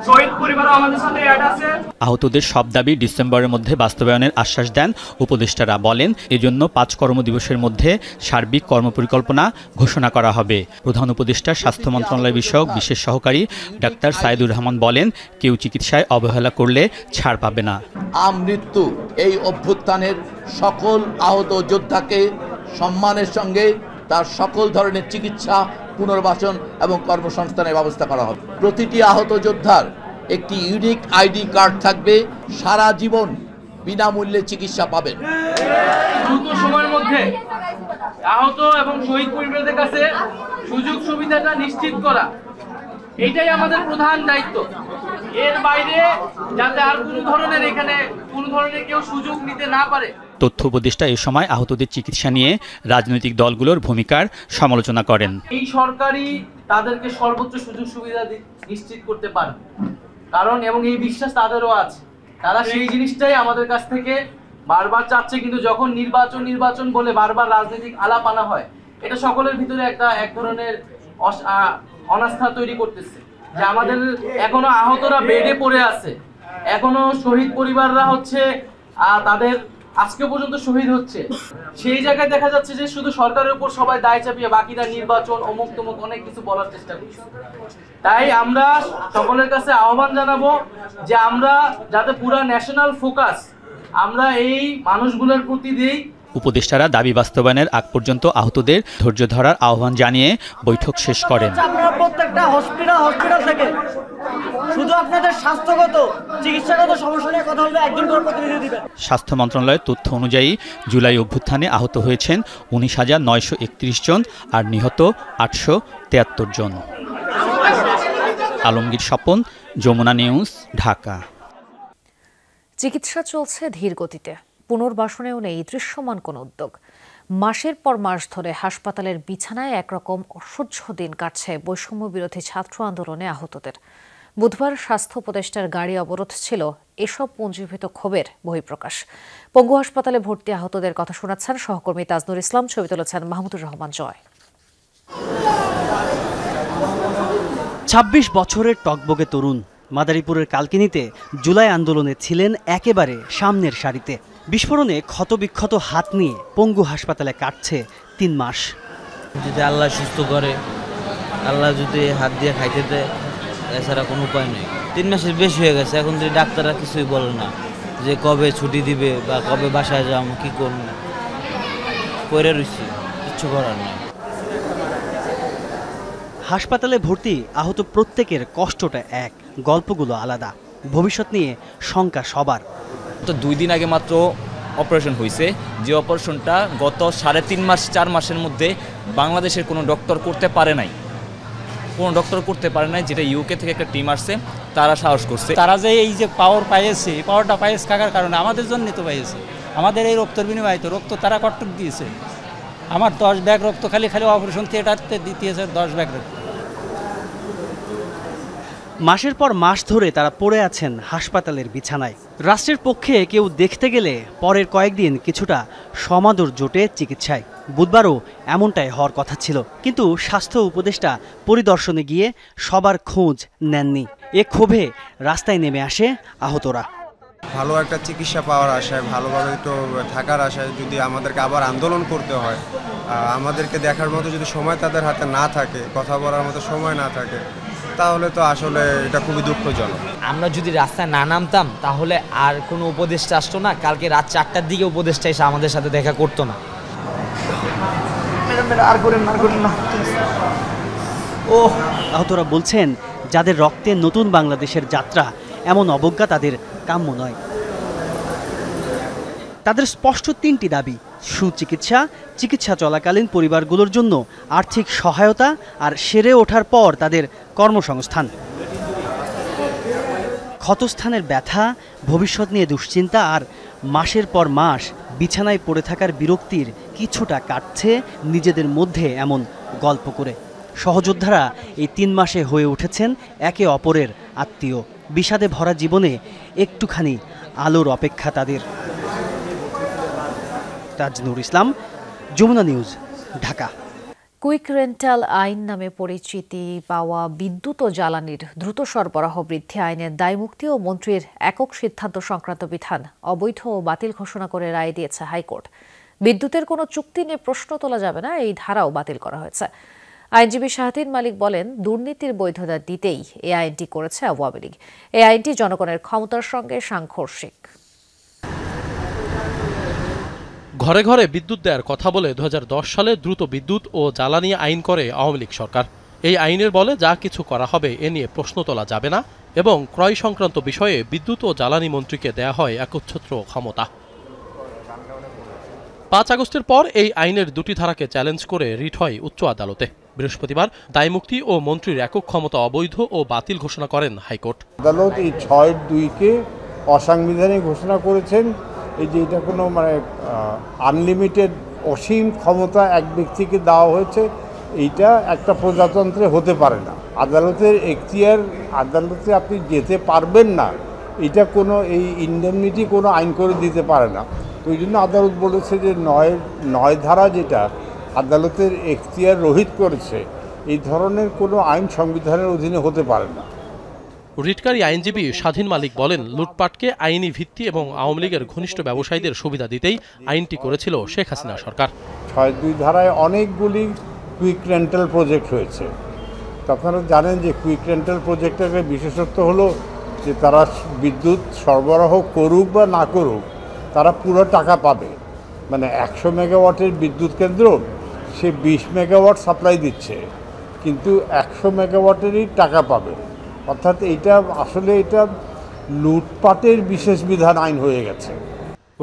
শহীদ পরিবার আমাদের সাথে অ্যাড আছে। আহতদের সব দাবি ডিসেম্বরের মধ্যে বাস্তবায়নের আশ্বাস দেন উপদেষ্টারা। বলেন, এজন্য 5 কর্মদিবসের মধ্যে সার্বিক কর্মপরিকল্পনা ঘোষণা করা হবে। প্রধান উপদেষ্টা স্বাস্থ্য মন্ত্রণালয় বিষয়ক বিশেষ সহকারী ডাক্তার সাইদুর রহমান বলেন, কেউ চিকিৎসায় অবহেলা করলে ছাড় পাবে না। আমৃত্যু এই অভ্যুত্থানের সকল আহত যোদ্ধাকে সম্মানের সঙ্গে তার সকল ধরনের চিকিৎসা, পুনর্বাসন এবং কর্মসংস্থানের ব্যবস্থা করা হবে। প্রতিটি আহত যোদ্ধার একটি ইউনিক আইডি কার্ড থাকবে, সারা জীবন বিনামূল্যে চিকিৎসা পাবেন। দ্রুত সময়ের মধ্যে আহত এবং শহীদ পরিবারদের কাছে সুযোগ সুবিধাটা নিশ্চিত করা, এটাই আমাদের প্রধান দায়িত্ব। এর বাইরে যাতে আর কোনো ধরনের কেউ সুযোগ নিতে না পারে। তথ্য উপদেষ্টা এ সময় আহতদের চিকিৎসা নিয়ে রাজনৈতিক দলগুলোর ভূমিকার সমালোচনা করেন। এই সরকারই তাদেরকে সর্বোচ্চ সুযোগ সুবিধা নিশ্চিত করতে পারবে, কারণ এবং এই বিশ্বাস তাদেরও আছে। তারা সেই জিনিসটাই আমাদের কাছ থেকে বারবার চাচ্ছে, কিন্তু যখন নির্বাচন বলে বারবার রাজনৈতিক আলাপ আনা হয়, এটা সকলের ভিতরে এক ধরনের অনাস্থা তৈরি করতেছে যে আমাদের এখনো আহতরা বেডে পড়ে আছে, এখনো শহীদ পরিবাররা হচ্ছে তাদের আজকে পর্যন্ত শহীদ হচ্ছে। সেই জায়গায় দেখা যাচ্ছে যে শুধু সরকারের উপর সবাই দায় চাপিয়ে বাকিরা নির্বাচন অমুক তমুক অনেক কিছু বলার চেষ্টা করছে। তাই আমরা সকলের কাছে আহ্বান জানাবো যে আমরা যাতে পুরা ন্যাশনাল ফোকাস আমরা এই মানুষগুলোর প্রতি দিই। উপদেষ্টারা দাবি বাস্তবায়নের আগ পর্যন্ত আহতদের ধৈর্য ধরার আহ্বান জানিয়ে বৈঠক শেষ করেন। আপনারা প্রত্যেকটা হসপিটাল থেকে শুধু আপনাদের স্বাস্থ্যগত চিকিৎসাগত সমস্যা নিয়ে কথা বলতে একজন করে প্রতিনিধি দিবেন। স্বাস্থ্য মন্ত্রণালয়ের তথ্য অনুযায়ী জুলাই অভ্যুত্থানে আহত হয়েছেন 19,931 জন আর নিহত 873 জন। আলমগীর স্বপন, যমুনা নিউজ, ঢাকা। চিকিৎসা চলছে ধীর গতিতে, পুনর্বাসনেও নেই দৃশ্যমান কোনো উদ্যোগ। মাসের পর মাস ধরে হাসপাতালের বিছানায় একরকম অসহ্য দিন কাটছে বৈষম্য বিরোধী ছাত্র আন্দোলনে আহতদের। বুধবার স্বাস্থ্য উপদেষ্টার গাড়ি অবরোধ ছিল এসব পুঞ্জীভূত ক্ষোভের বহিঃপ্রকাশ। পঙ্গু হাসপাতালে ভর্তি আহতদের কথা শোনাচ্ছেন সহকর্মী তাজনুর ইসলাম, ছবি তুলেছেন মাহমুদুর রহমান জয়। ২৬ বছরের টকবগে তরুণ মাদারীপুরের কালকিনিতে জুলাই আন্দোলনে ছিলেন একেবারে সামনের সারিতে। বিস্ফোরণে ক্ষতবিক্ষত হাত নিয়ে পঙ্গু হাসপাতালে কাটছে 3 মাস। যদি আল্লাহ সুস্থ করে, আল্লাহ যদি হাত দিয়ে খাইতে দেয়, এছাড়া কোনো উপায় নেই। 3 মাসের বেশি হয়ে গেছে, এখন যদি ডাক্তাররা কিছুই বলে না যে কবে ছুটি দিবে বা কবে বাসায় যাবো, কি করবো, পড়ে রয়েছি, কিচ্ছু করার নেই। হাসপাতালে ভর্তি আহত প্রত্যেকের কষ্টটা এক, গল্পগুলো আলাদা, ভবিষ্যৎ নিয়ে শঙ্কা সবার। তো 2 দিন আগে মাত্র অপারেশন হয়েছে, যে অপারেশনটা গত 3.5 মাস 4 মাসের মধ্যে বাংলাদেশের কোনো ডক্টর করতে পারে নাই। কোনো ডক্টর করতে পারে নাই, যেটা ইউকে থেকে একটা টিম আসছে, তারা সাহস করছে। তারা যে এই যে পাওয়ার পাইয়েছে, এই পাওয়ারটা পাইয়েছে কাকার কারণে, আমাদের জন্য তো পাইয়েছে। আমাদের এই রক্তের বিনিময়ে তো রক্ত তারা কটক দিয়েছে। আমার 10 ব্যাগ রক্ত খালি অপারেশন থিয়েটারতে দিতেছে 10 ব্যাগ রক্ত। মাসের পর মাস ধরে তারা পড়ে আছেন হাসপাতালের বিছানায়। রাষ্ট্রের পক্ষে কেউ দেখতে গেলে পরের কয়েকদিন কিছুটা সমাদর জোটে চিকিৎসায়। বুধবারও এমনটাই হওয়ার কথা ছিল, কিন্তু স্বাস্থ্য উপদেষ্টা পরিদর্শনে গিয়ে সবার খোঁজ নেননি। এ ক্ষোভে রাস্তায় নেমে আসে আহতরা। ভালো একটা চিকিৎসা পাওয়ার আশায়, ভালোভাবে একটু থাকার আশায় যদি আমাদেরকে আবার আন্দোলন করতে হয়, আমাদেরকে দেখার মতো যদি সময় তাদের হাতে না থাকে, কথা বলার মতো সময় না থাকে, তাহলে তো আসলে এটা খুবই দুঃখজনক। আমরা যদি রাস্তায় না নামতাম তাহলে আর কোনো উপদেষ্টা আসতো না। কালকে রাত 4টার দিকে উপদেষ্টা এসে আমাদের সাথে দেখা করতো না। আহতরা বলছেন, যাদের রক্তে নতুন বাংলাদেশের যাত্রা, এমন অবজ্ঞা তাদের কাম্য নয়। তাদের স্পষ্ট 3টি দাবি: সুচিকিৎসা, চিকিৎসা চলাকালীন পরিবারগুলোর জন্য আর্থিক সহায়তা, আর সেরে ওঠার পর তাদের কর্মসংস্থান। ক্ষতস্থানের ব্যথা, ভবিষ্যৎ নিয়ে দুশ্চিন্তা আর মাসের পর মাস বিছানায় পড়ে থাকার বিরক্তির কিছুটা কাটছে নিজেদের মধ্যে এমন গল্প করে। সহযোদ্ধারা এই 3 মাসে হয়ে উঠেছেন একে অপরের আত্মীয়। বিষাদে ভরা জীবনে একটুখানি আলোর অপেক্ষা তাদের। Tajnur Islam, Jamuna news, Dhaka. Quick rental আইন নামে পরিচিতি পাওয়া বিদ্যুৎ ও জ্বালানির দ্রুত সরবরাহ বৃদ্ধি আইনের দায়মুক্তি ও মন্ত্রীর একক সিদ্ধান্ত সংক্রান্ত বিধান অবৈধ ও বাতিল ঘোষণা করে রায় দিয়েছে হাইকোর্ট। বিদ্যুতের কোনো চুক্তি নিয়ে প্রশ্ন তোলা যাবে না, এই ধারাও বাতিল করা হয়েছে। আইনজীবী শাহদিন মালিক বলেন, দুর্নীতির বৈধতা দিতেই এই আইনটি করেছে আওয়ামী লীগ। এই আইনটি জনগণের ক্ষমতার সঙ্গে সাংঘর্ষিক। ঘরে ঘরে বিদ্যুৎ দেওয়ার কথা বলে 2010 সালে দ্রুত বিদ্যুৎ ও জ্বালানি আইন করে আওয়ামী লীগ সরকার। এই আইনের বলে যা কিছু করা হবে এ নিয়ে প্রশ্ন তোলা যাবে না এবং ক্রয় সংক্রান্ত বিষয়ে বিদ্যুৎ ও জ্বালানি মন্ত্রীকে দেয়া হয় একচ্ছত্র ক্ষমতা। 5 আগস্টের পর এই আইনের 2টি ধারাকে চ্যালেঞ্জ করে রিট হয় উচ্চ আদালতে। বৃহস্পতিবার দায়মুক্তি ও মন্ত্রীর একক ক্ষমতা অবৈধ ও বাতিল ঘোষণা করেন হাইকোর্ট। আদালত এই 6(2)কে অসাংবিধানিক ঘোষণা করেছেন। এই যে এটা কোনো আনলিমিটেড অসীম ক্ষমতা এক ব্যক্তিকে দেওয়া হয়েছে, এইটা একটা প্রজাতন্ত্রে হতে পারে না। আদালতের এখতিয়ার, আদালতে আপনি যেতে পারবেন না, এটা কোনো এই ইন্ডেমনিটি কোনো আইন করে দিতে পারে না। তো এই জন্য আদালত বলেছে যে 9 ধারা যেটা আদালতের এখতিয়ার রহিত করেছে, এই ধরনের কোনো আইন সংবিধানের অধীনে হতে পারে না। রিটকারী আইনজীবী স্বাধীন মালিক বলেন, লুটপাটকে আইনি ভিত্তি এবং আওয়ামী লীগের ঘনিষ্ঠ ব্যবসায়ীদের সুবিধা দিতেই আইনটি করেছিল শেখ হাসিনা সরকার। 6(2) ধারায় অনেকগুলি কুইক রেন্টাল প্রজেক্ট হয়েছে। আপনারা জানেন যে কুইক রেন্টাল প্রজেক্টের বিশেষত্ব হলো যে তারা বিদ্যুৎ সরবরাহ করুক বা না করুক, তারা পুরো টাকা পাবে। মানে 100 মেগাওয়াটের বিদ্যুৎ কেন্দ্র, সে 20 মেগাওয়াট সাপ্লাই দিচ্ছে, কিন্তু 100 মেগাওয়াটেরই টাকা পাবে। অর্থাৎ এটা আসলে এটা লুটপাটের বিশেষ বিধান আইন হয়ে গেছে।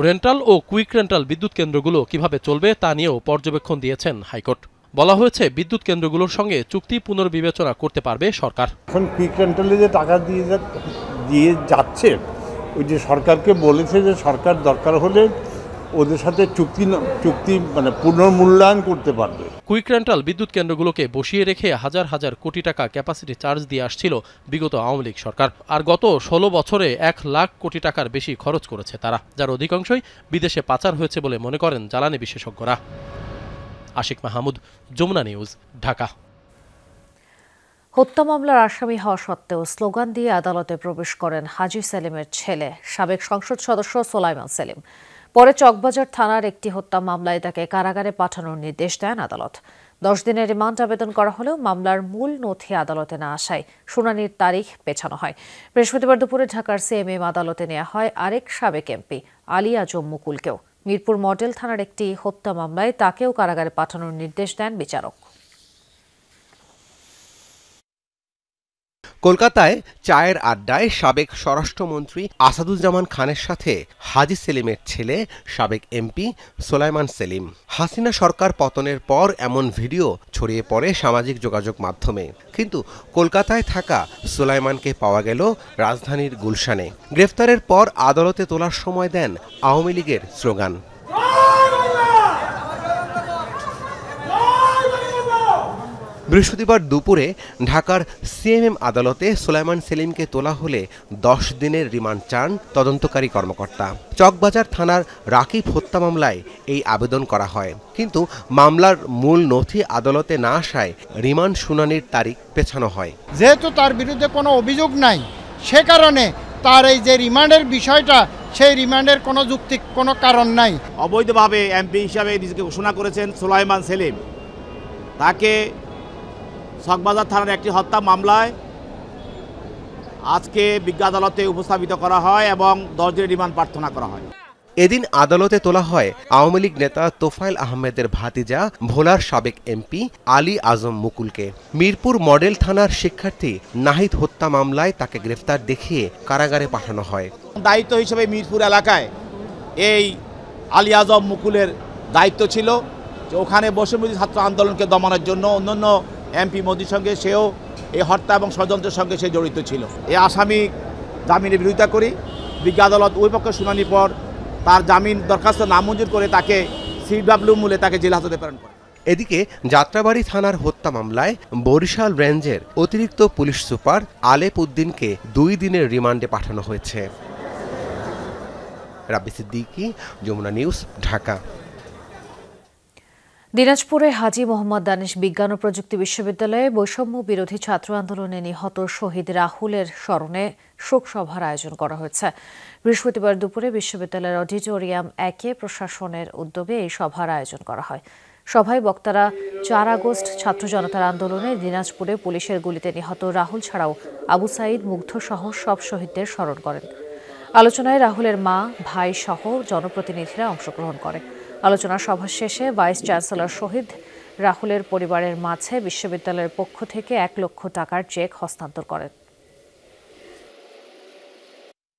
রেন্টাল ও কুইক রেন্টাল বিদ্যুৎ কেন্দ্রগুলো কিভাবে চলবে তা নিয়েও পর্যবেক্ষণ দিয়েছেন হাইকোর্ট। বলা হয়েছে, বিদ্যুৎ কেন্দ্রগুলোর সঙ্গে চুক্তি পুনর্বিবেচনা করতে পারবে সরকার। এখন কুইক রেন্টালে যে টাকা দিয়ে যাচ্ছে, ওই যে সরকারকে বলেছে যে সরকার দরকার হলে ওদের সাথে চুক্তি মানে পুনর্মূল্যায়ন করতে পারবে। কুইক রেন্টাল বিদ্যুৎ কেন্দ্রগুলোকে বসিয়ে রেখে হাজার হাজার কোটি টাকা ক্যাপাসিটি চার্জ দিয়ে আসছিল বিগত আওয়ামী লীগ সরকার। আর গত 16 বছরে 1 লাখ কোটি টাকার বেশি খরচ করেছে তারা, যার অধিকাংশই বিদেশে পাচার হয়েছে বলে মনে করেন জ্বালানি বিশেষজ্ঞরা। আশিক মাহমুদ, যমুনা নিউজ, ঢাকা। হত্যা মামলার আসামি হওয়া সত্ত্বেও স্লোগান দিয়ে আদালতে প্রবেশ করেন হাজী সেলিমের ছেলে, সাবেক সংসদ সদস্য সোলাইমান সেলিম। পরে চকবাজার থানার একটি হত্যা মামলায় তাকে কারাগারে পাঠানোর নির্দেশ দেন আদালত। 10 দিনের রিমান্ড আবেদন করা হলেও মামলার মূল নথি আদালতে না আসায় শুনানির তারিখ পেছানো হয়। বৃহস্পতিবার দুপুরে ঢাকার সিএমএম আদালতে নেওয়া হয় আরেক সাবেক এমপি আলী আজম মুকুলকেও। মিরপুর মডেল থানার একটি হত্যা মামলায় তাকেও কারাগারে পাঠানোর নির্দেশ দেন বিচারক। কলকাতায় চায়ের আড্ডায় সাবেক স্বরাষ্ট্রমন্ত্রী আসাদুজ্জামান খানের সাথে হাজী সেলিমের ছেলে সাবেক এমপি সোলাইমান সেলিম। হাসিনা সরকার পতনের পর এমন ভিডিও ছড়িয়ে পড়ে সামাজিক যোগাযোগ মাধ্যমে, কিন্তু কলকাতায় থাকা সোলাইমানকে পাওয়া গেল রাজধানীর গুলশানে। গ্রেফতারের পর আদালতে তোলার সময় দেন আওয়ামী লীগের স্লোগান। বৃহস্পতিবার দুপুরে ঢাকার সিএমএম আদালতে সোলাইমান সেলিমকে তোলা হলে 10 দিনের রিমান্ড চান তদন্তকারী কর্মকর্তা। চকবাজার থানার রাকিব হত্যা মামলায় এই আবেদন করা হয়, কিন্তু মামলার মূল নথি আদালতে না আসায় রিমান্ড শুনানির তারিখ পেছানো হয়। যেহেতু তার বিরুদ্ধে কোনো অভিযোগ নাই, সে কারণে তার এই যে রিমান্ডের বিষয়টা, সেই রিমান্ডের কোনো যুক্তি কোনো কারণ নাই। অবৈধভাবে এমপি হিসাবে নিজেকে ঘোষণা করেছেন সোলাইমান সেলিম। তাকে চকবাজার থানার একটি হত্যা মামলায় আজকে বিজ্ঞ আদালতে উপস্থাপিত করা হয় এবং 10 দিনের রিমান্ড প্রার্থনা করা হয়। এদিন আদালতে তোলা হয় আওয়ামী লীগ নেতা তোফায়েল আহমেদের ভাতিজা ভোলার সাবেক এমপি আলী আজম মুকুলকে। মিরপুর মডেল থানার শিক্ষার্থী নাহিদ হত্যা মামলায় তাকে গ্রেফতার দেখিয়ে কারাগারে পাঠানো হয়। দায়িত্ব হিসেবে মিরপুর এলাকায় এই আলী আজম মুকুলের দায়িত্ব ছিল যে ওখানে বৈষম্যবিরোধী ছাত্র আন্দোলনকে দমনের জন্য অন্যান্য এমপি মোদির সঙ্গে সেও এই হত্যা এবং ষড়যন্ত্রের সঙ্গে সে জড়িত ছিল। এই আসামি জামিনের বিরোধিতা করি। বিজ্ঞ আদালত ওই পক্ষে শুনানির পর তার জামিন দরখাস্ত নামঞ্জুর করে তাকে সিডব্লিউ মূলে তাকে জেল হাজতে প্রেরণ করে। এদিকে যাত্রাবাড়ি থানার হত্যা মামলায় বরিশাল রেঞ্জের অতিরিক্ত পুলিশ সুপার আলেপ উদ্দিনকে 2 দিনের রিমান্ডে পাঠানো হয়েছে। রাব্বি সিদ্দিকী, যমুনা নিউজ, ঢাকা। দিনাজপুরে হাজী মোহাম্মদ দানিশ বিজ্ঞান ও প্রযুক্তি বিশ্ববিদ্যালয়ে বৈষম্য বিরোধী ছাত্র আন্দোলনে নিহত শহীদ রাহুলের স্মরণে শোক সভার আয়োজন করা হয়েছে। বৃহস্পতিবার দুপুরে বিশ্ববিদ্যালয়ের অডিটোরিয়াম 1-এ প্রশাসনের উদ্যোগে এই সভার আয়োজন করা হয়। সভায় বক্তারা 4 আগস্ট ছাত্র জনতার আন্দোলনে দিনাজপুরে পুলিশের গুলিতে নিহত রাহুল ছাড়াও আবু সাইদ, মুগ্ধ সহ সব শহীদদের স্মরণ করেন। আলোচনায় রাহুলের মা, ভাই সহ জনপ্রতিনিধিরা অংশগ্রহণ করে। আলোচনা সভা শেষে ভাইস চ্যান্সেলর শহীদ রাহুলের পরিবারের মাঝে বিশ্ববিদ্যালয়ের পক্ষ থেকে 1 লক্ষ টাকার চেক হস্তান্তর করেন।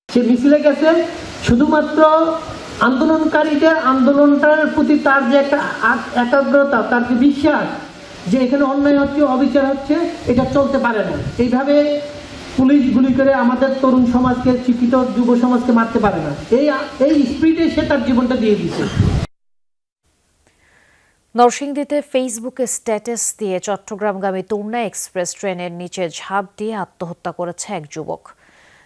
সে মিছিলে গেছে শুধুমাত্র আন্দোলনকারীদের আন্দোলনটার প্রতি তার যে একটা একাগ্রতা, তার যে বিশ্বাস যে এখানে অন্যায় হচ্ছে, অবিচার হচ্ছে, এটা চলতে পারে না। এইভাবে পুলিশ গুলি করে আমাদের তরুণ সমাজকে, শিক্ষিত যুব সমাজকে মারতে পারে না। এই স্পিরিটে সে তার জীবনটা দিয়ে দিচ্ছে। নরসিংদীতে ফেসবুকে স্ট্যাটাস দিয়ে চট্টগ্রামগামী তুমনা এক্সপ্রেস ট্রেনের নিচে ঝাঁপ দিয়ে আত্মহত্যা করেছে এক যুবক।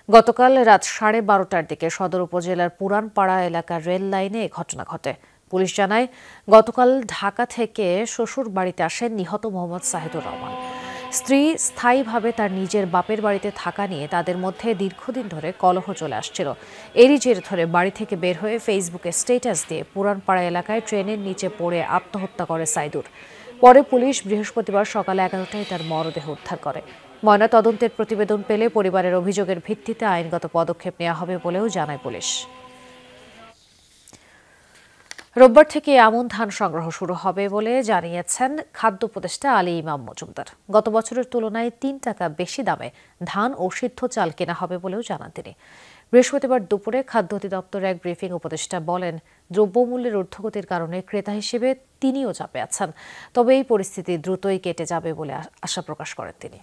গতকাল রাত 12:30টার দিকে সদর উপজেলার পুরানপাড়া এলাকার রেল লাইনে এ ঘটনা ঘটে। পুলিশ জানায়, গতকাল ঢাকা থেকে শ্বশুর বাড়িতে আসেন নিহত মোহাম্মদ সাহিদুর রহমান। স্ত্রী স্থায়ীভাবে তার নিজের বাপের বাড়িতে থাকা নিয়ে তাদের মধ্যে দীর্ঘদিন ধরে কলহ চলে আসছিল। এরই জের ধরে বাড়ি থেকে বের হয়ে ফেসবুকে স্ট্যাটাস দিয়ে পুরানপাড়া এলাকায় ট্রেনের নিচে পড়ে আত্মহত্যা করে সাইদুর। পরে পুলিশ বৃহস্পতিবার সকালে 11টায় তার মরদেহ উদ্ধার করে। ময়নাতদন্তের প্রতিবেদন পেলে পরিবারের অভিযোগের ভিত্তিতে আইনগত পদক্ষেপ নেওয়া হবে বলেও জানায় পুলিশ। রোববার থেকে আমন ধান সংগ্রহ শুরু হবে বলে জানিয়েছেন খাদ্য উপদেষ্টা আলী ইমাম মজুমদার। গত বছরের তুলনায় 3 টাকা বেশি দামে ধান ও সিদ্ধ চাল কেনা হবে বলেও জানান তিনি। বৃহস্পতিবার দুপুরে খাদ্য অধিদপ্তরে এক ব্রিফিং উপদেষ্টা বলেন, দ্রব্যমূল্যের ঊর্ধ্বগতির কারণে ক্রেতা হিসেবে তিনিও চাপে আছেন, তবে এই পরিস্থিতি দ্রুতই কেটে যাবে বলে আশা প্রকাশ করেন তিনি।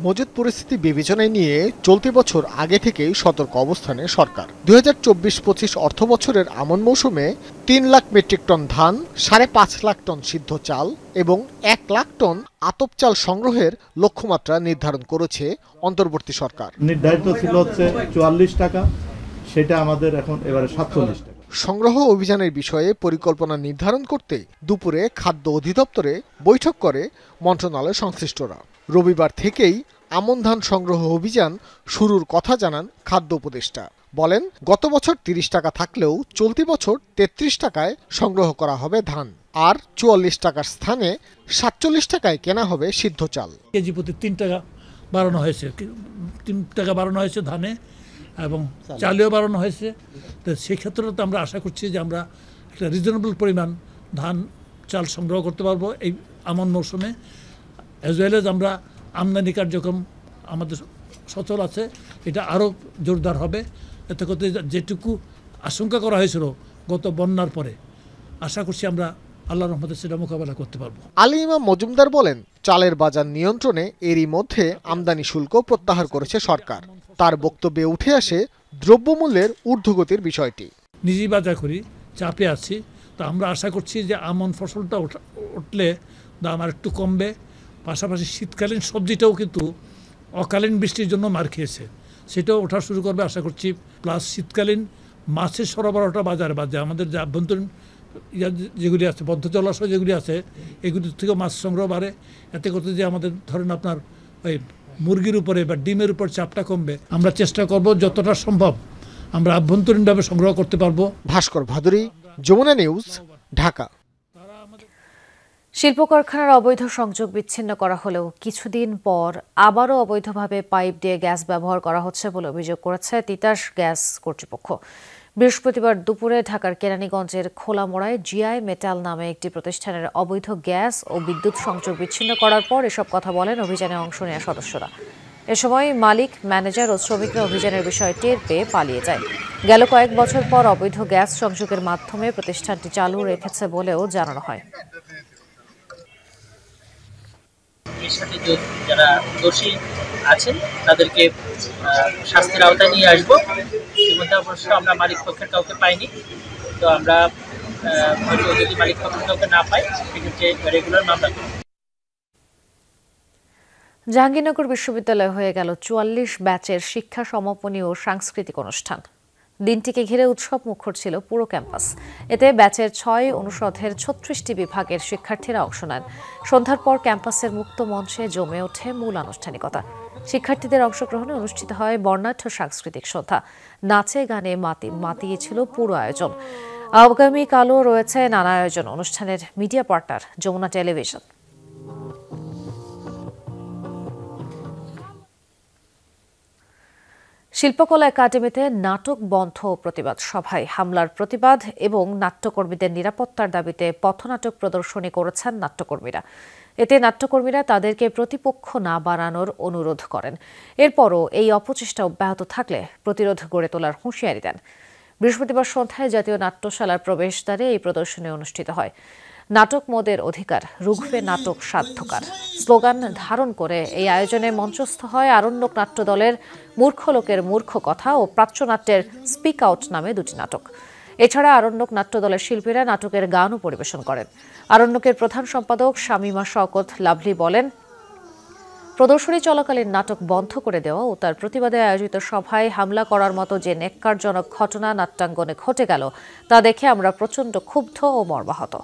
মজুদ পরিস্থিতি বিবেচনায় নিয়ে চলতি বছর আগে থেকেই সতর্ক অবস্থানে সরকার। 2024-25 অর্থ বছরের আমন মৌসুমে 3 লাখ মেট্রিক টন ধান, 5.5 লাখ টন সিদ্ধ চাল এবং 1 লাখ টন আতপ চাল সংগ্রহের লক্ষ্যমাত্রা নির্ধারণ করেছে অন্তর্বর্তী সরকার। নির্ধারিত ছিল হচ্ছে 44 টাকা, সেটা আমাদের এখন এবারে 47 টাকা। সংগ্রহ অভিযানের বিষয়ে পরিকল্পনা নির্ধারণ করতে দুপুরে খাদ্য অধিদপ্তরে বৈঠক করে মন্ত্রণালয় সংশ্লিষ্টরা। রবিবার থেকেই আমন ধান সংগ্রহ অভিযান শুরুর কথা জানান খাদ্য উপদেষ্টা। বলেন, গত বছর 30 টাকা থাকলেও চলতি বছর 33 টাকায় সংগ্রহ করা হবে ধান, আর 44 টাকার স্থানে 47 টাকায় কেনা হবে সিদ্ধ চাল। কেজি প্রতি 3 টাকা বাড়ানো হয়েছে, 3 টাকা বাড়ানো হয়েছে ধানে এবং চালেও বাড়ানো হয়েছে। তো সেক্ষেত্রে তো আমরা আশা করছি যে আমরা একটা রিজনেবল পরিমাণ ধান চাল সংগ্রহ করতে পারবো এই আমন মৌসুমে। অ্যাজ ওয়েল এজ আমরা আমদানি কার্যক্রম আমাদের সচল আছে, এটা আরও জোরদার হবে। এতে করতে যেটুকু আশঙ্কা করা হয়েছিল গত বন্যার পরে, আশা করছি আমরা আল্লাহর রহমতে সেটা মোকাবেলা করতে পারবো। আলী ইমাম মজুমদার বলেন, চালের বাজার নিয়ন্ত্রণে এরই মধ্যে আমদানি শুল্ক প্রত্যাহার করেছে সরকার। তার বক্তব্যে উঠে আসে দ্রব্যমূল্যের ঊর্ধ্বগতির বিষয়টি। নিজেই বাজার করি, চাপে আছি, তো আমরা আশা করছি যে আমন ফসলটা উঠলে দাম আর একটু কমবে। পাশাপাশি শীতকালীন সবজিটাও কিন্তু অকালীন বৃষ্টির জন্য মার খেয়েছে, সেটাও ওঠা শুরু করবে আশা করছি। প্লাস শীতকালীন মাছের সরবরাহটা বাজারে আমাদের যে আভ্যন্তরীণ যেগুলি আছে, বদ্ধ জলাশয় যেগুলি আছে, এগুলির থেকে মাছ সংগ্রহ বাড়ে। এতে করতে যে আমাদের ধরেন আপনার ওই মুরগির উপরে বা ডিমের উপর চাপটা কমবে। আমরা চেষ্টা করব যতটা সম্ভব আমরা আভ্যন্তরীণভাবে সংগ্রহ করতে পারবো। ভাস্কর ভাদুরী, যমুনা নিউজ, ঢাকা। শিল্প কারখানার অবৈধ সংযোগ বিচ্ছিন্ন করা হলেও কিছুদিন পর আবারও অবৈধভাবে পাইপ দিয়ে গ্যাস ব্যবহার করা হচ্ছে বলে অভিযোগ করেছে তিতাস গ্যাস কর্তৃপক্ষ। বৃহস্পতিবার দুপুরে ঢাকার কেরানীগঞ্জের খোলামোড়ায় জিআই মেটাল নামে একটি প্রতিষ্ঠানের অবৈধ গ্যাস ও বিদ্যুৎ সংযোগ বিচ্ছিন্ন করার পর এসব কথা বলেন অভিযানে অংশ নেওয়া সদস্যরা। এ সময় মালিক, ম্যানেজার ও শ্রমিকরা অভিযানের বিষয় টের পেয়ে পালিয়ে যায়। গেল কয়েক বছর পর অবৈধ গ্যাস সংযোগের মাধ্যমে প্রতিষ্ঠানটি চালু রেখেছে বলেও জানানো হয়। এর সাথে যারা দোষী আছেন তাদেরকে শাস্তির আওতায় নিয়ে আসবো। ইতিমধ্যে অবশ্য আমরা মালিক পক্ষের কাউকে পাইনি, তো আমরা যদি মালিক পক্ষের কাউকে না পাই সেক্ষেত্রে রেগুলার মামলা করব। জাহাঙ্গীরনগর বিশ্ববিদ্যালয় হয়ে গেল ৪৪ ব্যাচের শিক্ষা সমাপনী ও সাংস্কৃতিক অনুষ্ঠান। দিনটিকে ঘিরে উৎসব মুখর ছিল পুরো ক্যাম্পাস। এতে ব্যাচের ৬ অনুষদের ৩৬টি বিভাগের শিক্ষার্থীরা অংশ নেন। সন্ধ্যার পর ক্যাম্পাসের মুক্ত মঞ্চে জমে ওঠে মূল আনুষ্ঠানিকতা। শিক্ষার্থীদের অংশগ্রহণে অনুষ্ঠিত হয় বর্ণাঢ্য সাংস্কৃতিক সন্ধ্যা। নাচে গানে মাতিয়েছিল পুরো আয়োজন। আগামীকালও রয়েছে নানা আয়োজন। অনুষ্ঠানের মিডিয়া পার্টনার যমুনা টেলিভিশন। শিল্পকলা একাডেমিতে নাটক বন্ধ প্রতিবাদ সভায় হামলার প্রতিবাদ এবং নাট্যকর্মীদের নিরাপত্তার দাবিতে পথনাটক প্রদর্শনী করেছেন নাট্যকর্মীরা। এতে নাট্যকর্মীরা তাদেরকে প্রতিপক্ষ না বাড়ানোর অনুরোধ করেন। এরপরও এই অপচেষ্টা অব্যাহত থাকলে প্রতিরোধ গড়ে তোলার হুঁশিয়ারি দেন। বৃহস্পতিবার সন্ধ্যায় জাতীয় নাট্যশালার প্রবেশদ্বারে এই প্রদর্শনী অনুষ্ঠিত হয়। নাটক মোদের অধিকার, রুখবে নাটক সাধ্যকার স্লোগান ধারণ করে এই আয়োজনে মঞ্চস্থ হয় আরণ্যক নাট্য দলের মূর্খ লোকের মূর্খ কথা ও প্রাচ্যনাট্যের স্পিক আউট নামে দুটি নাটক। এছাড়া আরণ্যক নাট্য দলের শিল্পীরা নাটকের গানও পরিবেশন করেন। আরণ্যকের প্রধান সম্পাদক শামীমা শওকত লাভলি বলেন, প্রদর্শনী চলাকালীন নাটক বন্ধ করে দেওয়া ও তার প্রতিবাদে আয়োজিত সভায় হামলা করার মতো যে নেক্কারজনক ঘটনা নাট্যাঙ্গনে ঘটে গেল তা দেখে আমরা প্রচণ্ড ক্ষুব্ধ ও মর্মাহত।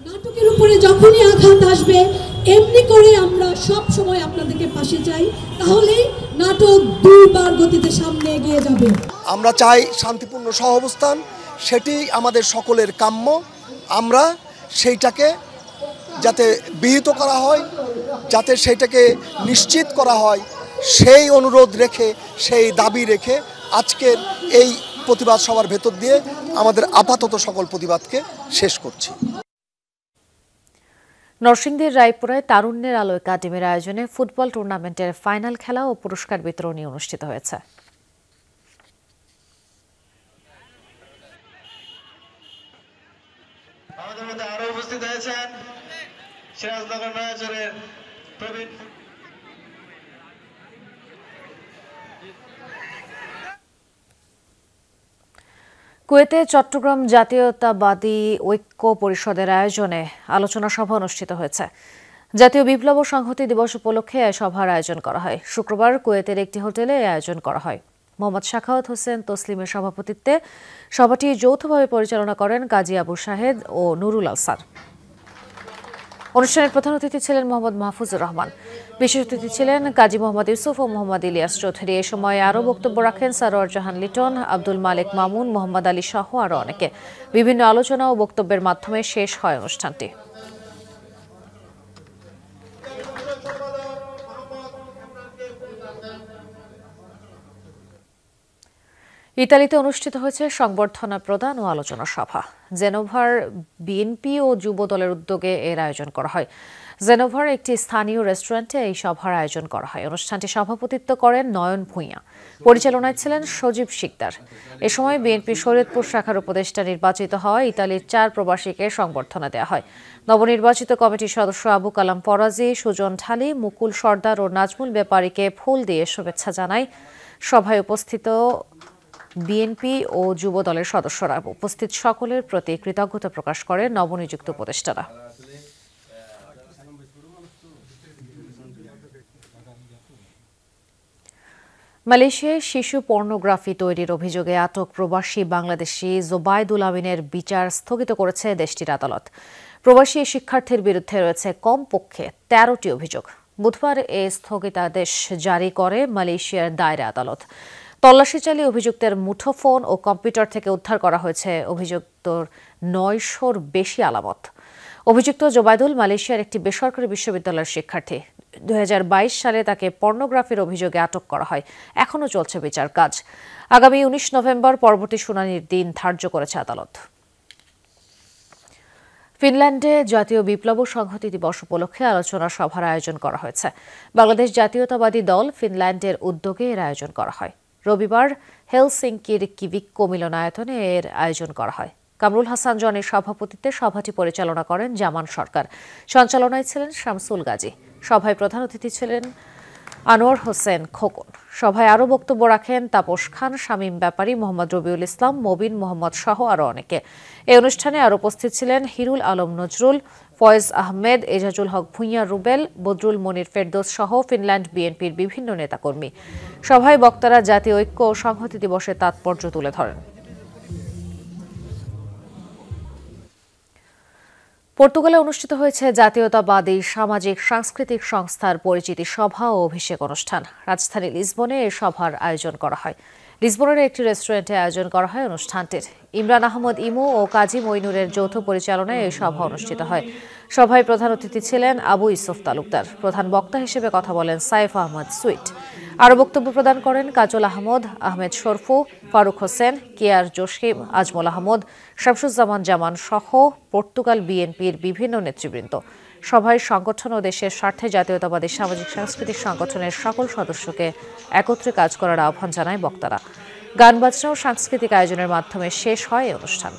নাটকের উপরে যখনই আঘাত আসবে এমনি করে আমরা সব সময় আপনাদেরকে পাশে চাই, তাহলে নাটক দুইবার গতিতে সামনে এগিয়ে যাবে। আমরা চাই শান্তিপূর্ণ সহাবস্থান, সেটি আমাদের সকলের কাম্য। আমরা সেইটাকে যাতে বিহিত করা হয়, যাতে সেইটাকে নিশ্চিত করা হয়, সেই অনুরোধ রেখে, সেই দাবি রেখে আজকের এই প্রতিবাদ সভার ভেতর দিয়ে আমাদের আপাতত সকল প্রতিবাদকে শেষ করছি। নরসিংদীর রায়পুরায় তারুণ্যের আলো একাডেমির আয়োজনে ফুটবল টুর্নামেন্টের ফাইনাল খেলা ও পুরস্কার বিতরণী অনুষ্ঠিত হয়েছে। আমাদের মধ্যে আরো উপস্থিত হয়েছেন সিরাজনগর নয়াচরের প্রবীণ কুয়েতে চট্টগ্রাম জাতীয়তাবাদী ঐক্য পরিষদের আয়োজনে আলোচনা সভা অনুষ্ঠিত হয়েছে। জাতীয় বিপ্লব ও সংহতি দিবস উপলক্ষে এই সভার আয়োজন করা হয়। শুক্রবার কুয়েতের একটি হোটেলে এই আয়োজন করা হয়। মোহাম্মদ শাখাওয়াত হোসেন তসলিমের সভাপতিত্বে সভাটি যৌথভাবে পরিচালনা করেন কাজী আবু শাহেদ ও নুরুল আলসার। অনুষ্ঠানের প্রধান অতিথি ছিলেন মোহাম্মদ মাহফুজুর রহমান। বিশেষ অতিথি ছিলেন কাজী মোহাম্মদ ইউসুফ ও মোহাম্মদ ইলিয়াস চৌধুরী। এ সময় আরও বক্তব্য রাখেন সারোয়ার জাহান লিটন, আব্দুল মালিক মামুন, মোহাম্মদ আলী সহ আরও অনেকে। বিভিন্ন আলোচনা ও বক্তব্যের মাধ্যমে শেষ হয় অনুষ্ঠানটি। ইতালিতে অনুষ্ঠিত হয়েছে সংবর্ধনা প্রদান ও আলোচনা সভা। জেনোভার বিএনপি ও যুব দলের উদ্যোগে এর আয়োজন করা হয়। জেনোভার একটি স্থানীয় রেস্টুরেন্টে এই সভার আয়োজন করা হয়। অনুষ্ঠানটি সভাপতিত্ব করেন নয়ন ভূঁইয়া, পরিচালনায় ছিলেন সজীব শিকদার। এ সময় বিএনপি শরীয়তপুর শাখার উপদেষ্টা নির্বাচিত হওয়া ইতালির 4 প্রবাসীকে সংবর্ধনা দেওয়া হয়। নবনির্বাচিত কমিটির সদস্য আবু কালাম ফরাজি, সুজন ঢালি, মুকুল সর্দার ও নাজমুল ব্যাপারীকে ফুল দিয়ে শুভেচ্ছা জানায়। সভায় উপস্থিত বিএনপি ও যুব দলের সদস্যরা। উপস্থিত সকলের প্রতি কৃতজ্ঞতা প্রকাশ করেন নবনিযুক্ত উপদেষ্টারা। মালয়েশিয়ায় শিশু পর্নোগ্রাফি তৈরির অভিযোগে আটক প্রবাসী বাংলাদেশি জোবাইদুল আমিনের বিচার স্থগিত করেছে দেশটির আদালত। প্রবাসী শিক্ষার্থীর বিরুদ্ধে রয়েছে কমপক্ষে 13টি অভিযোগ। বুধবার এ স্থগিতাদেশ জারি করে মালয়েশিয়ার দায়রা আদালত। তল্লাশি চালিয়ে অভিযুক্তের মুঠোফোন ও কম্পিউটার থেকে উদ্ধার করা হয়েছে অভিযুক্তর 900-র বেশি আলামত। অভিযুক্ত জোবাইদুল মালয়েশিয়ার একটি বেসরকারি বিশ্ববিদ্যালয়ের শিক্ষার্থী। 2022 সালে তাকে পর্নোগ্রাফির অভিযোগে আটক করা হয়। এখনও চলছে বিচার কাজ। আগামী 19 নভেম্বর পরবর্তী শুনানির দিন ধার্য করেছে আদালত। ফিনল্যান্ডে জাতীয় বিপ্লব সংহতি দিবস উপলক্ষে আলোচনা সভার আয়োজন করা হয়েছে। বাংলাদেশ জাতীয়তাবাদী দল ফিনল্যান্ডের উদ্যোগে এর আয়োজন করা হয়। রবিবার হেলসিঙ্কির কিভিক্কো মিলনায়তনে এর আয়োজন করা হয়। কামরুল হাসান জনের সভাপতিত্বে সভাটি পরিচালনা করেন জামান সরকার। সঞ্চালনায় ছিলেন শামসুল গাজী। সভায় প্রধান অতিথি ছিলেন আনোয়ার হোসেন খোকন। সভায় আরও বক্তব্য রাখেন তাপস খান, শামীম ব্যাপারী, মোহাম্মদ রবিউল ইসলাম, মবিন মোহাম্মদ সহ আরও অনেকে। এই অনুষ্ঠানে আরও উপস্থিত ছিলেন হিরুল আলম নজরুল, ফয়েজ আহমেদ, এজাজুল হক ভূঁইয়া রুবেল, বদরুল মনির ফেরদৌস সহ ফিনল্যান্ড বিএনপির বিভিন্ন নেতাকর্মী। সভায় বক্তারা জাতীয় ঐক্য ও সংহতি দিবসের তাৎপর্য তুলে ধরেন। পর্তুগালে অনুষ্ঠিত হয়েছে জাতীয়তাবাদী সামাজিক সাংস্কৃতিক সংস্থার পরিচিতি সভা ও অভিষেক অনুষ্ঠান। রাজধানী লিসবনে এই সভার আয়োজন করা হয়। লিসবনের একটি রেস্টুরেন্টে আয়োজন করা হয় অনুষ্ঠানটির। ইমরান আহমদ ইমু ও কাজী মইনুরের যৌথ পরিচালনায় এই সভা অনুষ্ঠিত হয়। সভায় প্রধান অতিথি ছিলেন আবু ইউসুফ তালুকদার। প্রধান বক্তা হিসেবে কথা বলেন সাইফ আহমদ সুইট। আরও বক্তব্য প্রদান করেন কাজল আহমদ, আহমেদ শরফু, ফারুক হোসেন, কেয়ার জসিম, আজমল আহমদ, শামসুজ্জামান জামান সহ পর্তুগাল বিএনপির বিভিন্ন নেতৃবৃন্দ। সভায় সংগঠন ও দেশের স্বার্থে জাতীয়তাবাদী সামাজিক সাংস্কৃতিক সংগঠনের সকল সদস্যকে একত্রে কাজ করার আহ্বান জানায় বক্তারা। গান বাজনা ও সাংস্কৃতিক আয়োজনের মাধ্যমে শেষ হয় এই অনুষ্ঠান।